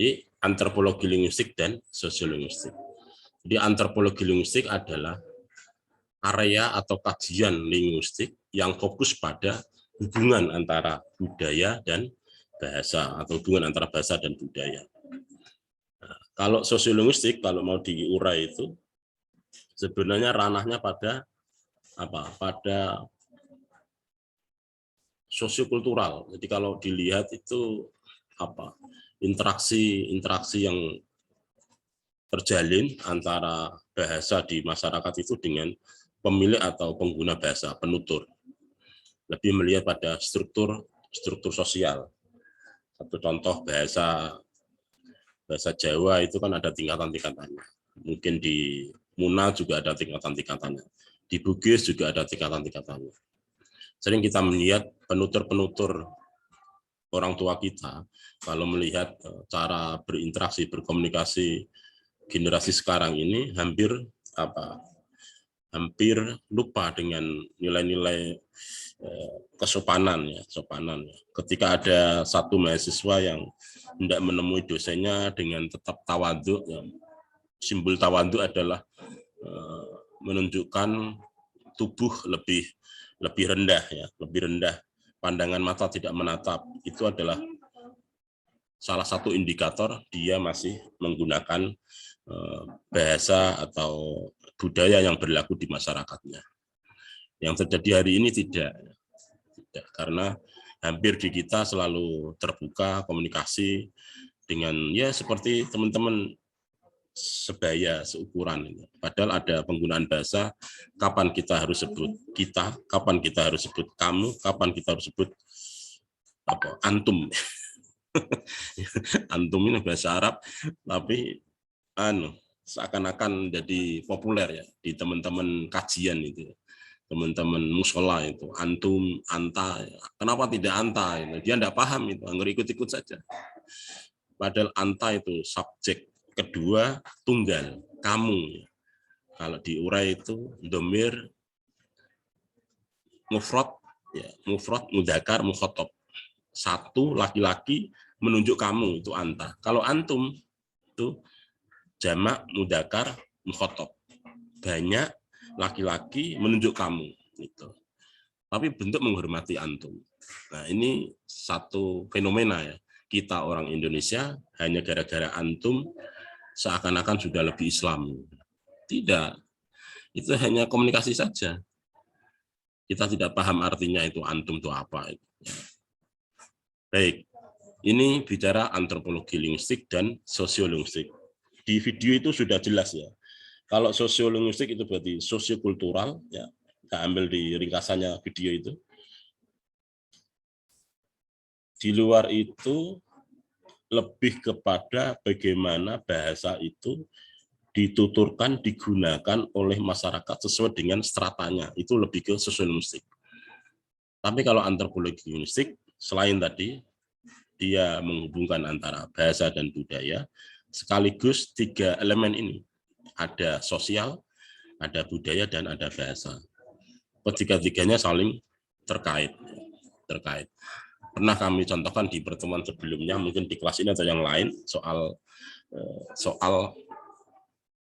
Jadi antropologi linguistik dan sosiolinguistik. Jadi antropologi linguistik adalah area atau kajian linguistik yang fokus pada hubungan antara budaya dan bahasa atau hubungan antara bahasa dan budaya. Nah, kalau sosiolinguistik kalau mau diurai itu sebenarnya ranahnya pada apa? Pada sosiokultural. Jadi kalau dilihat itu apa? Interaksi yang terjalin antara bahasa di masyarakat itu dengan pemilik atau pengguna bahasa, penutur. Lebih melihat pada struktur sosial. Satu contoh bahasa Jawa itu kan ada tingkatan-tingkatannya. Mungkin di Muna juga ada tingkatan-tingkatannya. Di Bugis juga ada tingkatan-tingkatannya. Sering kita melihat penutur-penutur orang tua kita kalau melihat cara berinteraksi, berkomunikasi generasi sekarang ini hampir lupa dengan nilai-nilai kesopanan ya. Ketika ada satu mahasiswa yang tidak menemui dosennya dengan tetap tawadhu, ya, simbol tawadhu adalah menunjukkan tubuh lebih rendah ya, lebih rendah, pandangan mata tidak menatap. Itu adalah salah satu indikator dia masih menggunakan bahasa atau budaya yang berlaku di masyarakatnya. Yang terjadi hari ini tidak, karena hampir di kita selalu terbuka komunikasi dengan ya seperti teman-teman sebaya, seukuran. Padahal ada penggunaan bahasa, kapan kita harus sebut kita, kapan kita harus sebut kamu, kapan kita harus sebut antum. Antum ini bahasa Arab, tapi seakan-akan jadi populer ya di teman-teman kajian itu, teman-teman musola itu, antum, anta, kenapa tidak anta? Dia tidak paham itu, nggak ikut-ikut saja. Padahal anta itu subjek kedua tunggal, kamu. Kalau diurai itu domir mufrad, ya, mufrad mudzakkar mukhatab. Satu laki-laki menunjuk kamu itu anta. Kalau antum itu jamak mudzakkar mukhatab. Banyak laki-laki menunjuk kamu gitu. Tapi bentuk menghormati antum. Nah, ini satu fenomena ya. Kita orang Indonesia hanya gara-gara antum seakan-akan sudah lebih Islam. Tidak. Itu hanya komunikasi saja. Kita tidak paham artinya itu antum itu apa. Baik. Ini bicara antropologi linguistik dan sosiolinguistik. Di video itu sudah jelas ya. Kalau sosiolinguistik itu berarti sosiokultural, ya. Kita ambil di ringkasannya video itu. Di luar itu lebih kepada bagaimana bahasa itu dituturkan, digunakan oleh masyarakat sesuai dengan stratanya. Itu lebih ke sosiolinguistik. Tapi kalau antropologi linguistik, selain tadi, dia menghubungkan antara bahasa dan budaya, sekaligus tiga elemen ini. Ada sosial, ada budaya, dan ada bahasa. Ketiga-tiganya saling terkait. Pernah kami contohkan di pertemuan sebelumnya, mungkin di kelas ini atau yang lain, soal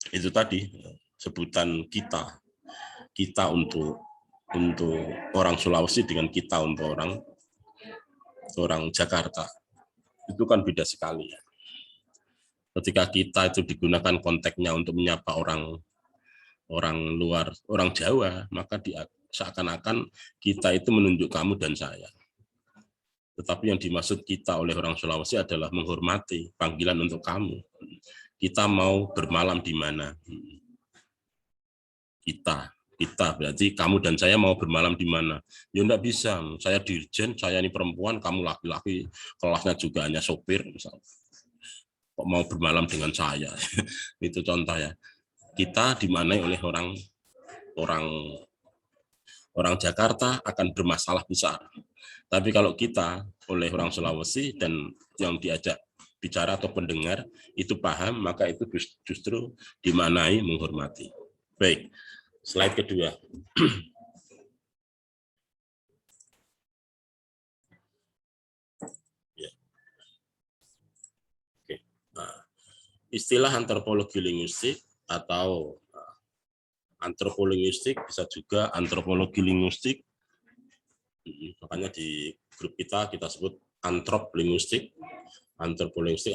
itu tadi, sebutan kita untuk orang Sulawesi dengan kita untuk orang Jakarta. Itu kan beda sekali ya. Ketika kita itu digunakan konteksnya untuk menyapa orang luar, orang Jawa, maka seakan-akan kita itu menunjuk kamu dan saya. Tetapi yang dimaksud kita oleh orang Sulawesi adalah menghormati panggilan untuk kamu. Kita mau bermalam di mana? Kita berarti kamu dan saya mau bermalam di mana? Ya enggak bisa. Saya dirjen, saya ini perempuan, kamu laki-laki, kelasnya juga hanya sopir misalnya. Kok mau bermalam dengan saya? Itu contoh ya. Kita dimanai oleh orang Jakarta akan bermasalah besar. Tapi kalau kita oleh orang Sulawesi dan yang diajak bicara atau pendengar itu paham, maka itu justru dimanai menghormati. Baik, slide kedua. istilah antropologi linguistik atau antropolinguistik, bisa juga antropologi linguistik. Makanya di grup kita sebut antroplinguistik, antropolinguistik,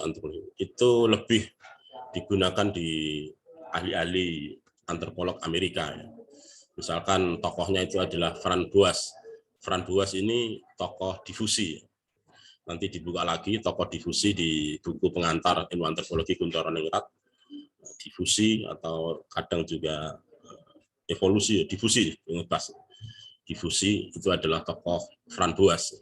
itu lebih digunakan di ahli-ahli antropolog Amerika. Ya. Misalkan tokohnya itu adalah Franz Boas. Franz Boas ini tokoh difusi. Nanti dibuka lagi tokoh difusi di buku pengantar ilmu antropologi Guntur Ronengrath. Difusi atau kadang juga evolusi, difusi, difusi itu adalah tokoh Franz Boas.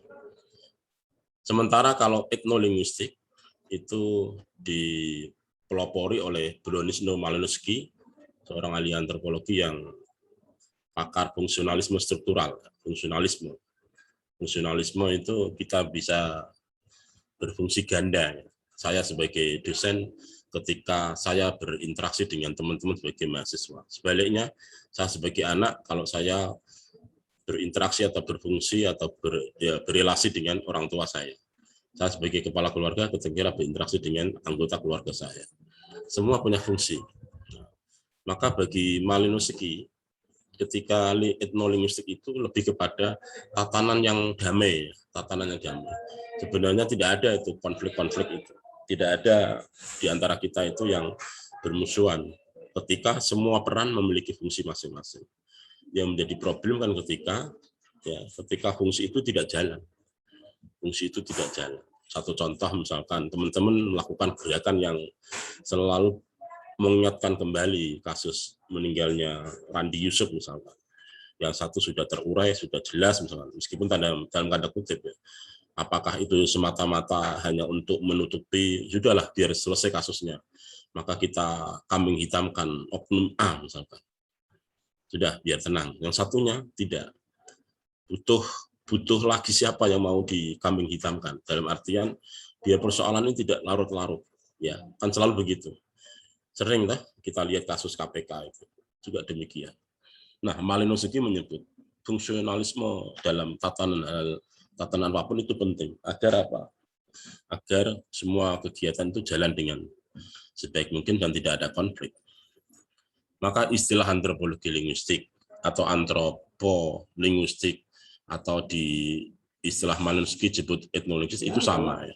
Sementara kalau etnolinguistik itu dipelopori oleh Bronislaw Malinowski, seorang ahli antropologi yang pakar fungsionalisme struktural. Fungsionalisme itu kita bisa berfungsi ganda. Saya sebagai dosen, ketika saya berinteraksi dengan teman-teman sebagai mahasiswa. Sebaliknya, saya sebagai anak, kalau saya berinteraksi atau berfungsi atau berrelasi dengan orang tua saya. Saya sebagai kepala keluarga ketika berinteraksi dengan anggota keluarga saya. Semua punya fungsi. Maka bagi Malinowski, ketika etnolinguistik itu lebih kepada tatanan yang damai, Sebenarnya tidak ada itu konflik-konflik itu. Tidak ada di antara kita itu yang bermusuhan. Ketika semua peran memiliki fungsi masing-masing. Yang menjadi problem kan ketika fungsi itu tidak jalan. Satu contoh misalkan teman-teman melakukan gerakan yang selalu mengingatkan kembali kasus meninggalnya Randi Yusuf misalkan. Yang satu sudah terurai, sudah jelas misalkan, meskipun dalam tanda kutip ya. Apakah itu semata-mata hanya untuk menutupi, sudahlah biar selesai kasusnya. Maka kita kambing hitamkan oknum A misalkan. Sudah biar tenang. Yang satunya tidak. Butuh lagi siapa yang mau dikambing hitamkan. Dalam artian biar persoalan ini tidak larut-larut. Ya, kan selalu begitu. Sering kita lihat kasus KPK itu juga demikian. Nah, Malinowski menyebut fungsionalisme dalam tatanan apapun itu penting. Agar apa? Agar semua kegiatan itu jalan dengan sebaik mungkin dan tidak ada konflik. Maka istilah antropologi linguistik atau antropolinguistik atau di istilah Malinowski disebut etnologis itu sama ya.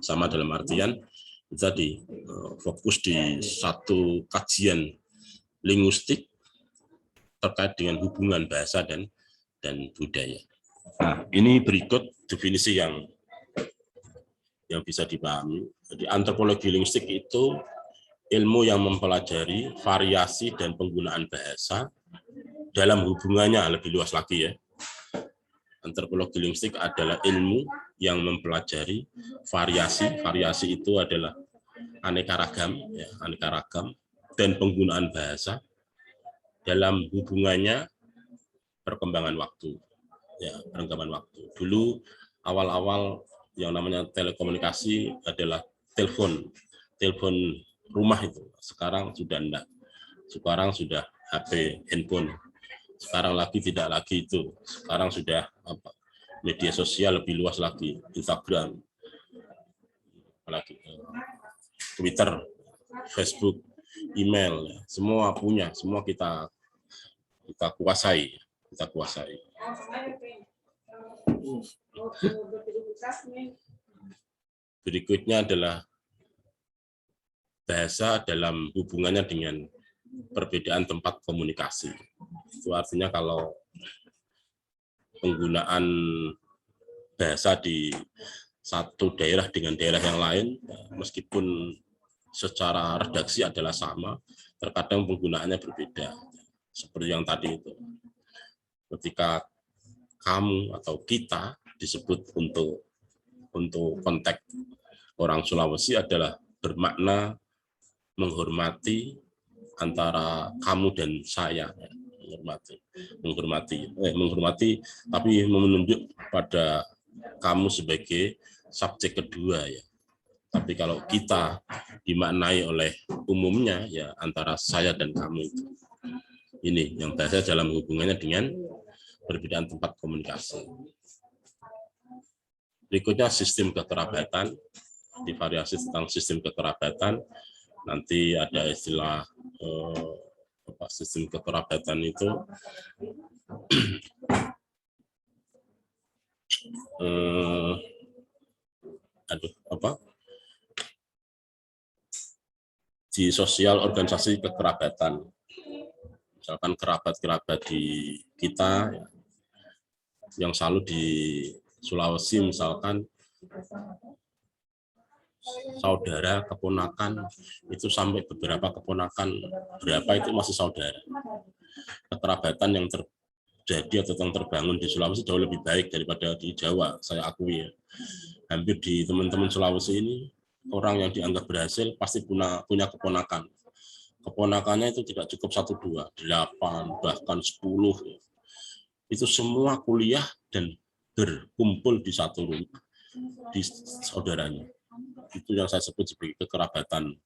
Sama dalam artian tadi fokus di satu kajian linguistik terkait dengan hubungan bahasa dan budaya. Nah, ini berikut definisi yang bisa dipahami. Jadi antropologi linguistik itu ilmu yang mempelajari variasi dan penggunaan bahasa dalam hubungannya lebih luas lagi ya. Antropologi linguistik adalah ilmu yang mempelajari variasi itu adalah aneka ragam dan penggunaan bahasa dalam hubungannya perkembangan waktu. Dulu awal-awal yang namanya telekomunikasi adalah telepon rumah itu. Sekarang sudah enggak. Sekarang sudah HP, handphone. Sekarang tidak lagi itu. Sekarang sudah media sosial lebih luas lagi, Instagram, apalagi Twitter, Facebook, email, semua punya, semua kita kuasai. Berikutnya adalah bahasa dalam hubungannya dengan perbedaan tempat komunikasi. Itu artinya kalau penggunaan bahasa di satu daerah dengan daerah yang lain, meskipun secara redaksi adalah sama, terkadang penggunaannya berbeda. Seperti yang tadi itu. Ketika kamu atau kita disebut untuk konteks orang Sulawesi adalah bermakna menghormati antara kamu dan saya, menghormati tapi menunjuk pada kamu sebagai subjek kedua ya. Tapi kalau kita dimaknai oleh umumnya ya antara saya dan kamu itu. Ini yang bahasa dalam hubungannya dengan perbedaan tempat komunikasi. Berikutnya sistem kekerabatan, di variasi tentang sistem kekerabatan. Nanti ada istilah sistem kekerabatan itu di sosial organisasi kekerabatan. Misalkan kerabat-kerabat di kita yang selalu di Sulawesi, misalkan saudara, keponakan, itu sampai beberapa keponakan, berapa itu masih saudara. Kekerabatan yang terjadi atau yang terbangun di Sulawesi jauh lebih baik daripada di Jawa, saya akui ya. Hampir di teman-teman Sulawesi ini, orang yang dianggap berhasil pasti punya keponakan. Keponakannya itu tidak cukup 1, 2, 8, bahkan 10. Itu semua kuliah dan berkumpul di satu rumah, di saudaranya. Itu yang saya sebut sebagai kekerabatan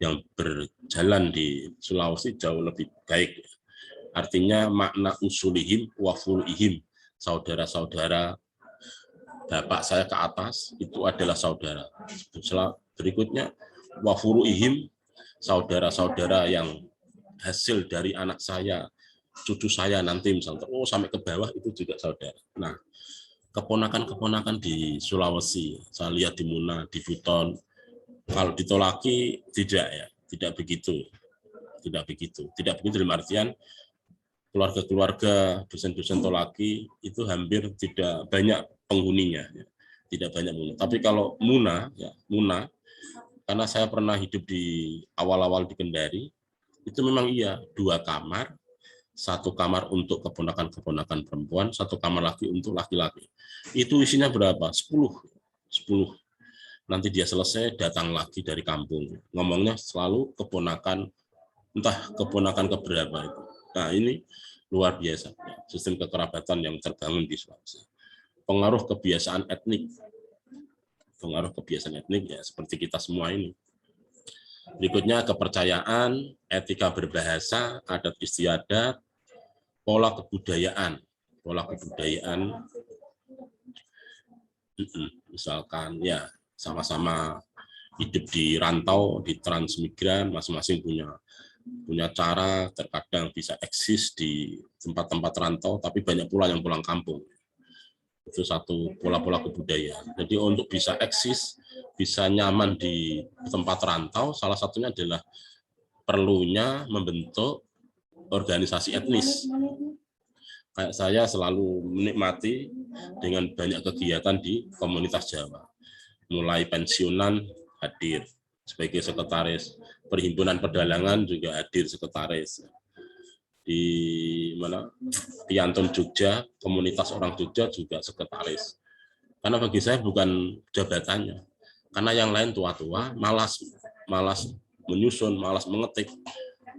yang berjalan di Sulawesi jauh lebih baik. Artinya makna usulihim wa furu'ihim, saudara-saudara bapak saya ke atas itu adalah saudara. Berikutnya wa furu'ihim, saudara-saudara yang hasil dari anak saya, cucu saya nanti misalnya, sampai ke bawah itu juga saudara. Nah, keponakan-keponakan di Sulawesi, saya lihat di Muna, di Buton, kalau ditolaki tidak begitu dalam artian keluarga-keluarga dosen-dosen tolaki itu hampir tidak banyak penghuninya, tidak banyak Muna. Tapi kalau Muna, karena saya pernah hidup di awal-awal di Kendari, itu memang 2 kamar, 1 kamar untuk keponakan-keponakan perempuan, 1 kamar lagi untuk laki-laki. Itu isinya berapa? 10. Nanti dia selesai datang lagi dari kampung. Ngomongnya selalu keponakan, entah keponakan keberapa itu. Nah, ini luar biasa sistem kekerabatan yang terbangun di Sulawesi. Pengaruh kebiasaan etnik ya seperti kita semua ini. Berikutnya kepercayaan, etika berbahasa, adat istiadat, pola kebudayaan. Misalkan ya sama-sama hidup di rantau, di transmigran, masing-masing punya cara, terkadang bisa eksis di tempat-tempat rantau, tapi banyak pula yang pulang kampung. Itu satu pola-pola kebudayaan. Jadi untuk bisa eksis, bisa nyaman di tempat rantau, salah satunya adalah perlunya membentuk organisasi etnis. Kayak saya selalu menikmati dengan banyak kegiatan di komunitas Jawa. Mulai pensiunan hadir sebagai sekretaris, perhimpunan pedalangan juga hadir sekretaris. Di Piantun Jogja, komunitas orang Jogja juga sekretaris. Karena bagi saya bukan jabatannya. Karena yang lain tua-tua, malas menyusun, malas mengetik.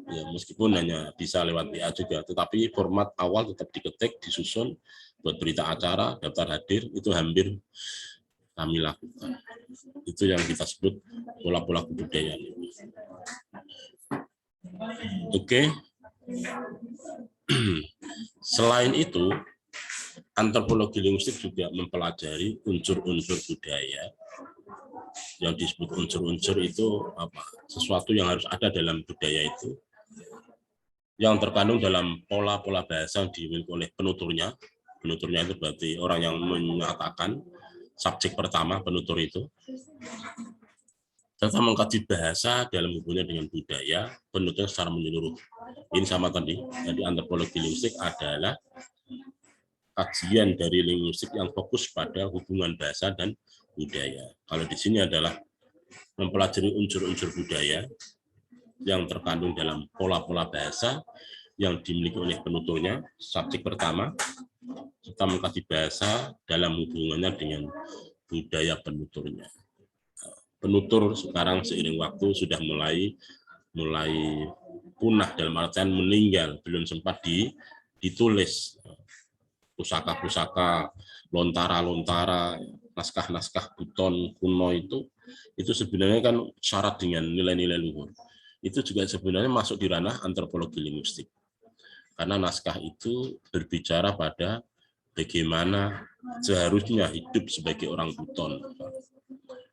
Ya, meskipun hanya bisa lewat WA juga, tetapi format awal tetap diketik, disusun, buat berita acara, daftar hadir, itu hampir kami lakukan. Itu yang kita sebut pola-pola kebudayaan. Oke. Selain itu, antropologi linguistik juga mempelajari unsur-unsur budaya. Yang disebut unsur-unsur itu apa? Sesuatu yang harus ada dalam budaya itu, yang terkandung dalam pola-pola bahasa yang dimiliki oleh penuturnya. Penuturnya itu berarti orang yang menyatakan, subjek pertama penutur itu. Serta mengkaji bahasa dalam hubungannya dengan budaya, penutur secara menyeluruh. Ini sama tadi. Jadi antropologi linguistik adalah kajian dari linguistik yang fokus pada hubungan bahasa dan budaya. Kalau di sini adalah mempelajari unsur-unsur budaya yang terkandung dalam pola-pola bahasa yang dimiliki oleh penuturnya, subjek pertama, serta mengkaji bahasa dalam hubungannya dengan budaya penuturnya. Penutur sekarang seiring waktu sudah mulai punah, dalam artian meninggal, belum sempat ditulis. Pusaka-pusaka, lontara-lontara, naskah-naskah Buton kuno itu sebenarnya kan syarat dengan nilai-nilai luhur. Itu juga sebenarnya masuk di ranah antropologi linguistik. Karena naskah itu berbicara pada bagaimana seharusnya hidup sebagai orang Buton.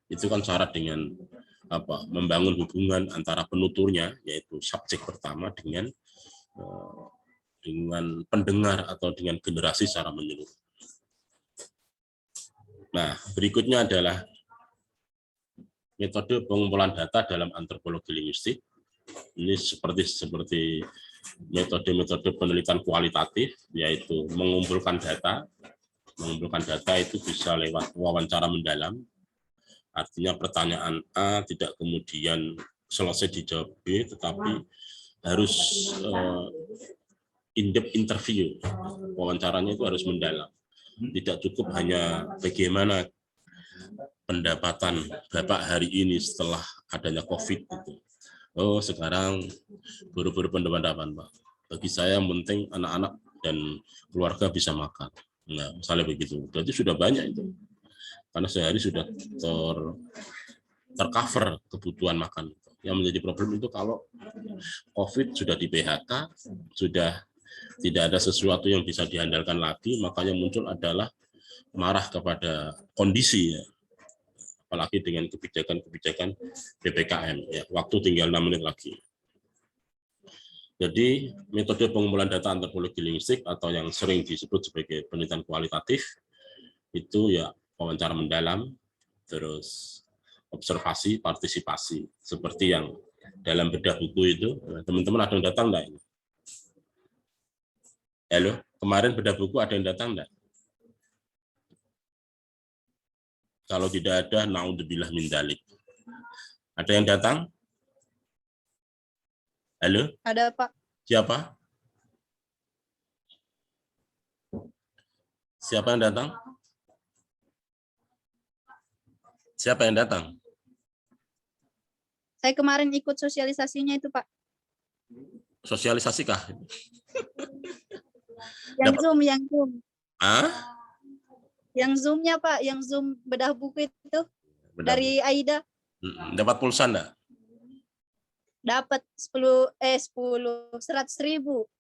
Itu kan syarat dengan membangun hubungan antara penuturnya, yaitu subjek pertama dengan pendengar atau dengan generasi secara menyeluruh. Nah, berikutnya adalah metode pengumpulan data dalam antropologi linguistik. Ini seperti metode-metode penelitian kualitatif, yaitu mengumpulkan data. Mengumpulkan data itu bisa lewat wawancara mendalam. Artinya pertanyaan A tidak kemudian selesai dijawab B, tetapi harus in-depth interview. Wawancaranya itu harus mendalam. Tidak cukup hanya bagaimana pendapatan Bapak hari ini setelah adanya COVID itu. Oh, sekarang buru-buru pendapatan, Pak. Bagi saya yang penting anak-anak dan keluarga bisa makan. Nah, misalnya begitu. Berarti sudah banyak itu. Karena sehari sudah tercover kebutuhan makan. Yang menjadi problem itu kalau COVID sudah di PHK, sudah tidak ada sesuatu yang bisa diandalkan lagi, makanya muncul adalah marah kepada kondisi, ya. Apalagi dengan kebijakan-kebijakan PPKM. Ya, waktu tinggal 6 menit lagi. Jadi metode pengumpulan data antropologi linguistik atau yang sering disebut sebagai penelitian kualitatif itu ya wawancara mendalam, terus observasi, partisipasi, seperti yang dalam bedah buku itu. Teman-teman ada yang datang enggak ini? Halo, kemarin bedah buku ada yang datang enggak? Kalau tidak ada, naudzubillah min dzalik. Ada yang datang? Halo? Ada, Pak. Siapa? Siapa yang datang? Siapa yang datang? Saya kemarin ikut sosialisasinya itu, Pak. Sosialisasi kah? Yang Zoom. Ah? Yang Zoom-nya, Pak, yang Zoom bedah buku itu dari Aida. Dapat pulsa enggak? Dapat 100.000.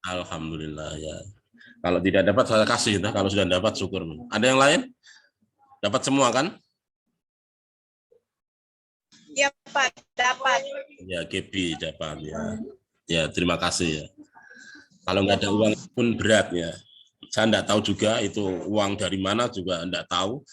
Alhamdulillah ya. Kalau tidak dapat saya kasih, kalau sudah dapat syukur. Ada yang lain? Dapat semua kan? Ya, Pak, dapat. Ya, Gebi dapat ya. Ya, terima kasih ya. Kalau nggak ada uang pun berat ya. Saya enggak tahu juga itu uang dari mana juga enggak tahu.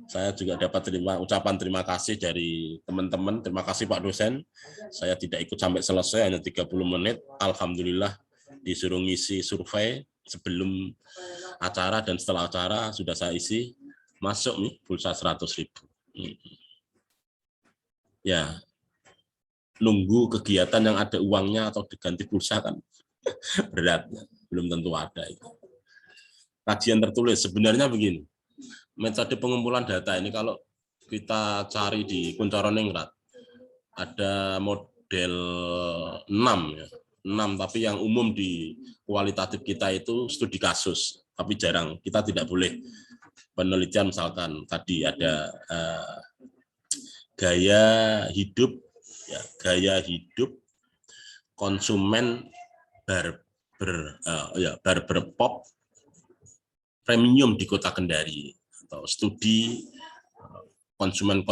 Saya juga dapat ucapan terima kasih dari teman-teman. Terima kasih Pak dosen. Saya tidak ikut sampai selesai, hanya 30 menit. Alhamdulillah disuruh ngisi survei sebelum acara dan setelah acara sudah saya isi. Masuk nih pulsa 100.000. Ya, nunggu kegiatan yang ada uangnya atau diganti pulsa kan berat. Belum tentu ada itu. Kajian tertulis sebenarnya begini, metode pengumpulan data ini kalau kita cari di Kunchoro-Ningrat ada model 6 ya, 6, tapi yang umum di kualitatif kita itu studi kasus, tapi jarang, kita tidak boleh penelitian misalkan tadi ada gaya hidup konsumen barber pop premium di Kota Kendari, atau studi konsumen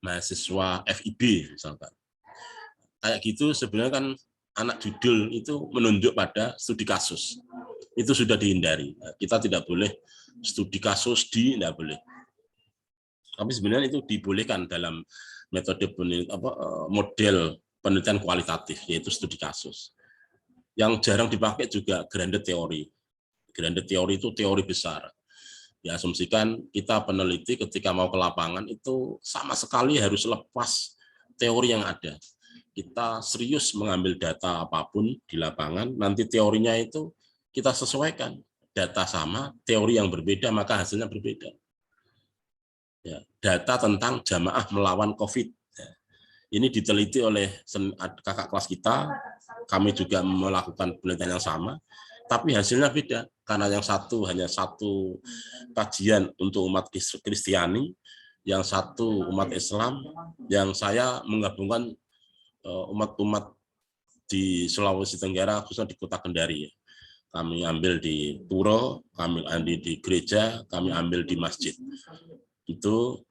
mahasiswa FIB misalkan. Kayak gitu sebenarnya kan anak judul itu menunjuk pada studi kasus. Itu sudah dihindari. Kita tidak boleh studi kasus tidak boleh. Tapi sebenarnya itu dibolehkan dalam metode model penelitian kualitatif, yaitu studi kasus. Yang jarang dipakai juga grounded theory. Grounded theory itu teori besar. Diasumsikan kita peneliti ketika mau ke lapangan itu sama sekali harus lepas teori yang ada. Kita serius mengambil data apapun di lapangan, nanti teorinya itu kita sesuaikan. Data sama, teori yang berbeda, maka hasilnya berbeda. Ya, data tentang jamaah melawan COVID. Ya. Ini diteliti oleh kakak kelas kita, kami juga melakukan penelitian yang sama, tapi hasilnya beda. Karena yang satu hanya satu kajian untuk umat Kristiani, yang satu umat Islam, yang saya menggabungkan umat-umat di Sulawesi Tenggara, khususnya di Kota Kendari. Kami ambil di pura, kami ambil di gereja, kami ambil di masjid. Itu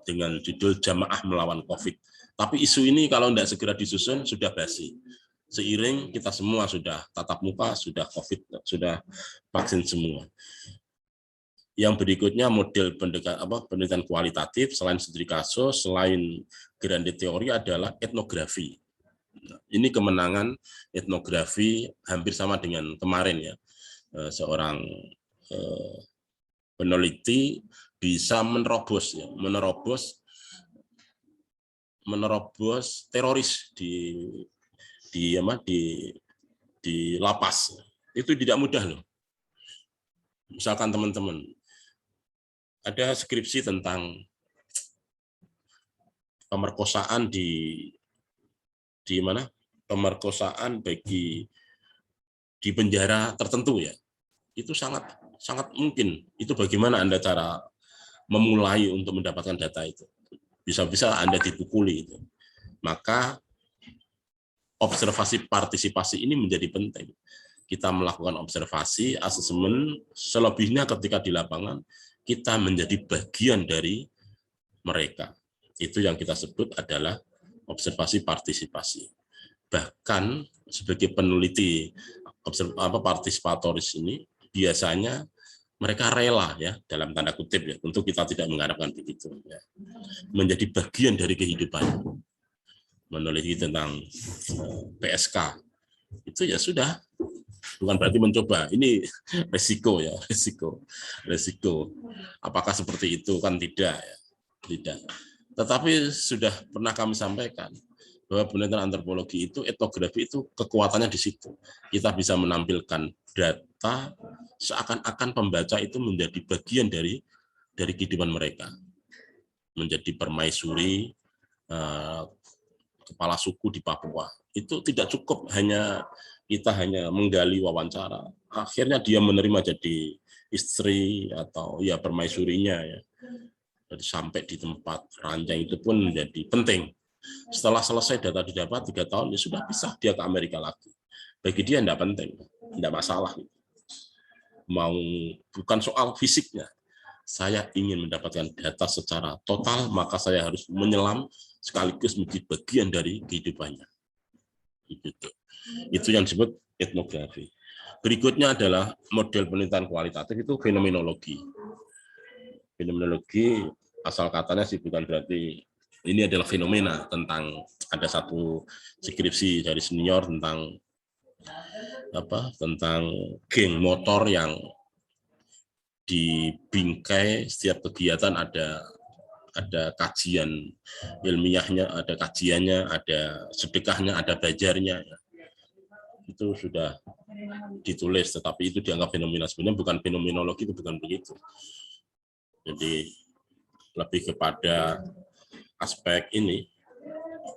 dengan judul Jamaah Melawan COVID. Tapi isu ini kalau tidak segera disusun sudah basi. Seiring kita semua sudah tatap muka, sudah COVID, sudah vaksin semua. Yang berikutnya model penelitian kualitatif selain studi kasus, selain grande teori adalah etnografi. Ini kemenangan etnografi hampir sama dengan kemarin ya. Seorang peneliti bisa menerobos teroris di lapas. Itu tidak mudah loh. Misalkan teman-teman ada skripsi tentang pemerkosaan di mana? Pemerkosaan bagi di penjara tertentu ya. Itu sangat mungkin. Itu bagaimana Anda cara memulai untuk mendapatkan data itu. Bisa-bisa Anda dipukuli itu. Maka observasi partisipasi ini menjadi penting. Kita melakukan observasi, asesmen, selebihnya ketika di lapangan, kita menjadi bagian dari mereka. Itu yang kita sebut adalah observasi partisipasi. Bahkan sebagai peneliti partisipatoris ini, biasanya mereka rela ya, dalam tanda kutip ya, tentu kita tidak mengharapkan begitu ya, menjadi bagian dari kehidupan. Meneliti tentang PSK itu ya sudah, bukan berarti mencoba, ini resiko ya, resiko. Apakah seperti itu kan tidak ya, tidak. Tetapi sudah pernah kami sampaikan bahwa penelitian antropologi itu, etnografi itu kekuatannya di situ. Kita bisa menampilkan data seakan-akan pembaca itu menjadi bagian dari kehidupan mereka, menjadi permaisuri, kepala suku di Papua. Itu tidak cukup kita hanya menggali wawancara. Akhirnya dia menerima jadi istri atau ya permaisurinya ya. Jadi sampai di tempat ranjang itu pun menjadi penting. Setelah selesai data didapat 3 tahun ya sudah pisah, dia ke Amerika lagi. Bagi dia tidak penting, tidak masalah. Bukan soal fisiknya. Saya ingin mendapatkan data secara total, maka saya harus menyelam sekaligus menjadi bagian dari kehidupannya. Itu yang disebut etnografi. Berikutnya adalah model penelitian kualitatif, itu fenomenologi. Fenomenologi asal katanya sih bukan berarti ini adalah fenomena, tentang ada satu skripsi dari senior tentang geng motor yang di bingkai setiap kegiatan ada kajian ilmiahnya, ada kajiannya, ada sedekahnya, ada bajarnya. Itu sudah ditulis, tetapi itu dianggap fenomena. Sebenarnya bukan fenomenologi, itu bukan begitu. Jadi lebih kepada aspek ini,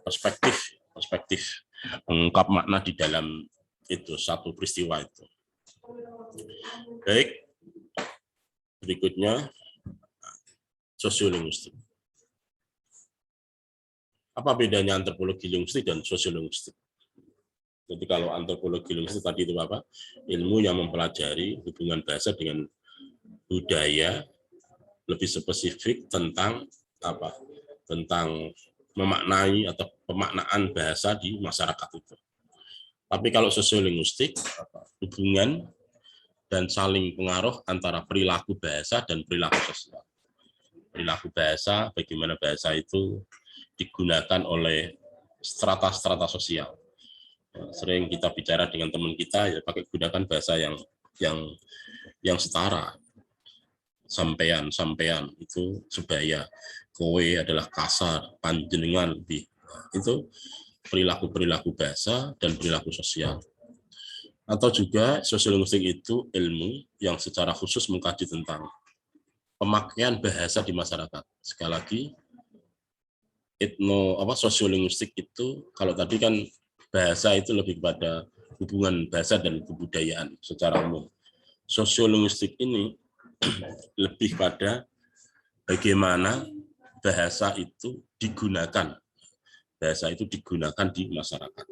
perspektif mengungkap makna di dalam itu satu peristiwa itu. Baik, berikutnya sosiolinguistik. Apa bedanya antropologi linguistik dan sosiolinguistik? Jadi kalau antropologi linguistik tadi itu apa? Ilmu yang mempelajari hubungan bahasa dengan budaya, lebih spesifik tentang apa? Tentang memaknai atau pemaknaan bahasa di masyarakat itu. Tapi kalau sosiolinguistik, hubungan dan saling pengaruh antara perilaku bahasa dan perilaku sosial. Perilaku bahasa, bagaimana bahasa itu digunakan oleh strata-strata sosial. Sering kita bicara dengan teman kita, ya pakai gunakan bahasa yang setara. Sampean itu sebaya, kowe adalah kasar, panjenengan lebih. Itu perilaku bahasa dan perilaku sosial. Atau juga sosiolinguistik itu ilmu yang secara khusus mengkaji tentang pemakaian bahasa di masyarakat. Sekali lagi, sosiolinguistik itu, kalau tadi kan bahasa itu lebih pada hubungan bahasa dan kebudayaan secara umum. Sosiolinguistik ini lebih pada bagaimana bahasa itu digunakan. Bahasa itu digunakan di masyarakat.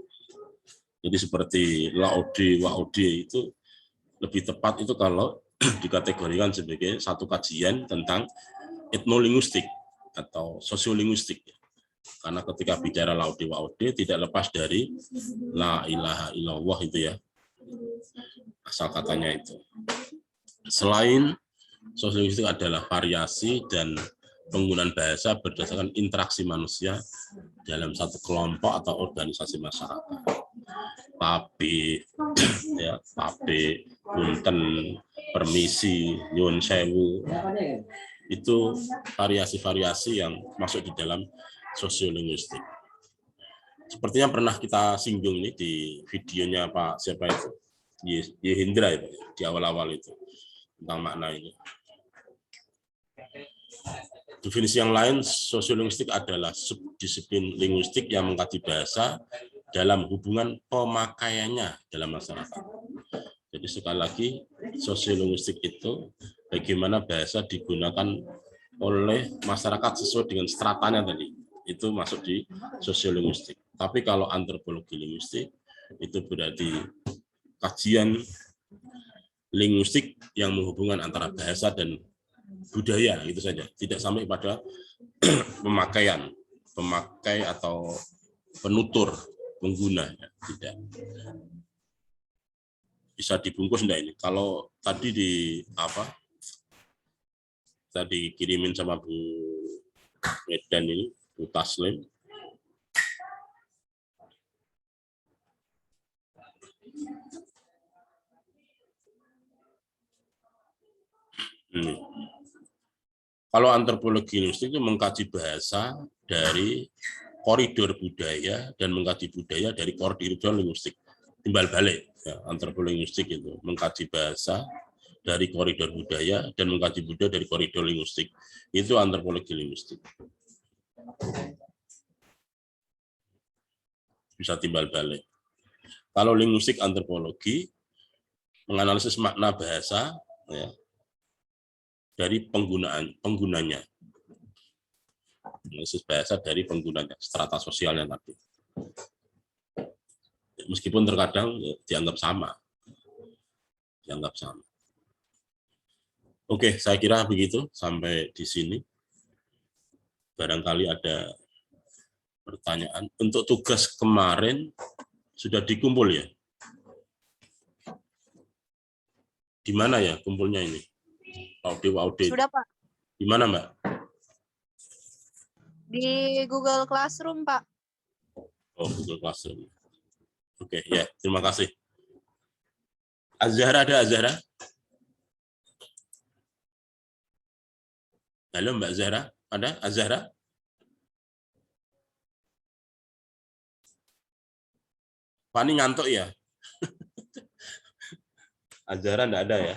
Jadi seperti laude, waude itu lebih tepat itu kalau dikategorikan sebagai satu kajian tentang etnolinguistik. atau sosiolinguistik. Karena ketika bicara laude waude tidak lepas dari la ilaha illallah itu ya. Asal katanya itu. Selain sosiolinguistik adalah variasi dan penggunaan bahasa berdasarkan interaksi manusia dalam satu kelompok atau organisasi masyarakat. Papi, ya, papi, punten, permisi, nyuwun sewu, itu variasi-variasi yang masuk di dalam sosiolinguistik. Sepertinya pernah kita singgung nih di videonya Pak siapa itu, Yehendra itu di awal-awal itu tentang makna ini. Definisi yang lain, sosiolinguistik adalah subdisiplin linguistik yang mengkaji bahasa dalam hubungan pemakaiannya dalam masyarakat. Jadi sekali lagi, sosiolinguistik itu bagaimana bahasa digunakan oleh masyarakat sesuai dengan stratanya tadi. Itu masuk di sosiolinguistik. Tapi kalau antropologi linguistik, itu berarti kajian linguistik yang menghubungkan antara bahasa dan budaya, itu saja. Tidak sampai pada pemakaian, pemakai atau penutur, pengguna, tidak. Bisa dibungkus enggak ini? Kalau tadi tadi kirimin sama Bu Medan ini, Bu Taslim. Kalau antropologi linguistik itu mengkaji bahasa dari koridor budaya dan mengkaji budaya dari koridor linguistik. Timbal balik, ya, antropologi linguistik itu mengkaji bahasa dari koridor budaya dan mengkaji budaya dari koridor linguistik. Itu antropologi linguistik. Bisa timbal balik. Kalau linguistik antropologi menganalisis makna bahasa, ya, dari penggunanya. Analisis bahasa dari penggunanya, strata sosialnya tadi. Meskipun terkadang dianggap sama. Oke, saya kira begitu sampai di sini. Barangkali ada pertanyaan. Untuk tugas kemarin sudah dikumpul ya? Di mana ya kumpulnya ini? Audio. Sudah, Pak. Di mana, Mbak? Di Google Classroom, Pak. Oh, Google Classroom. Oke, ya, terima kasih. Azhara, ada Azhara? Halo, Mbak Zahra, ada Azhara? Fani ngantuk ya? Azhara enggak ada ya?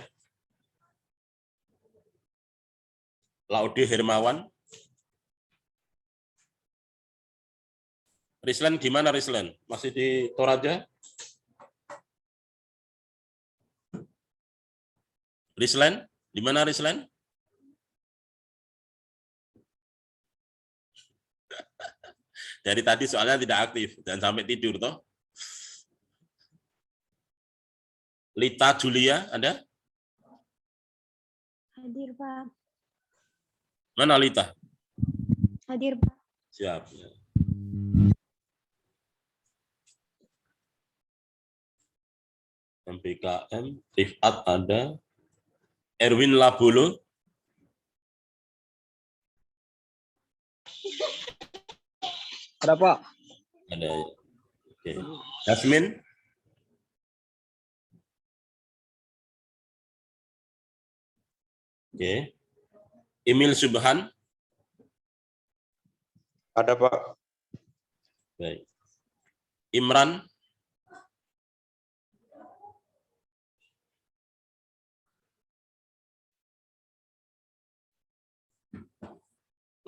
Laude Hermawan? Rislen di mana Rislen? Masih di Toraja? Rislen? Di mana Rislen? Dari tadi soalnya tidak aktif dan sampai tidur toh. Lita Julia ada? Hadir, Pak. Mana Lita? Hadir, Pak. Siap. MPKM, Rifat ada. Erwin Labolo. Ada, Pak. Ada. Oke. Yasmin. Oke. Emil Subhan. Ada, Pak. Baik. Imran.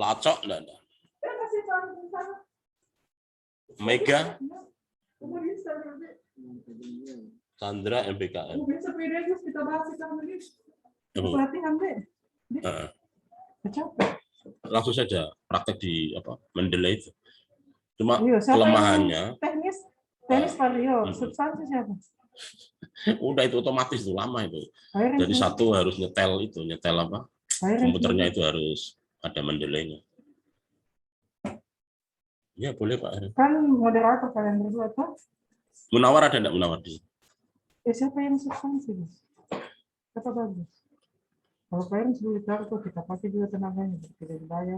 Lacok enggak ada. Mega. Sandra MPKM. Langsung saja praktek di Mendeley itu. Cuma kelemahannya teknis vario, substansi siapa? Udah itu otomatis itu lama itu. Jadi satu harus nyetel komputernya itu harus ada Mendeley-nya. Ya boleh Pak Ernest. Kan moderator kalian berdua tuh. Munawar ada enggak Munawar di? Siapa yang substansi, Gus? Kata bagus. Kalau Pak Ernest dulu tahu tuh kita pakai juga tenaganya, tidak dibayar.